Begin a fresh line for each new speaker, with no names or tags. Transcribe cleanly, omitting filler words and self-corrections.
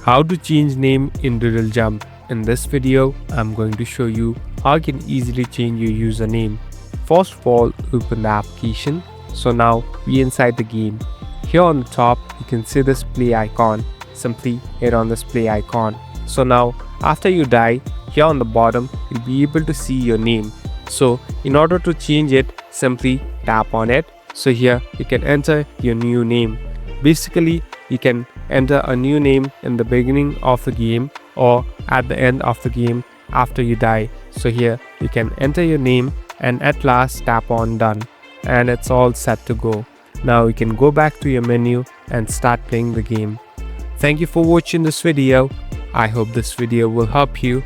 How to change name in Doodle Jump. In this video, I'm going to show you how you can easily change your username. First of all, open the application. So now we inside the game. Here on the top, you can see this play icon. Simply hit on this play icon. So now after you die, here on the bottom, you'll be able to see your name. So in order to change it, simply tap on it. So here you can enter your new name. Basically, you can enter a new name in the beginning of the game or at the end of the game after you die. So here you can enter your name and at last tap on done, and it's all set to go. Now you can go back to your menu and start playing the game. Thank you for watching this video. I hope this video will help you.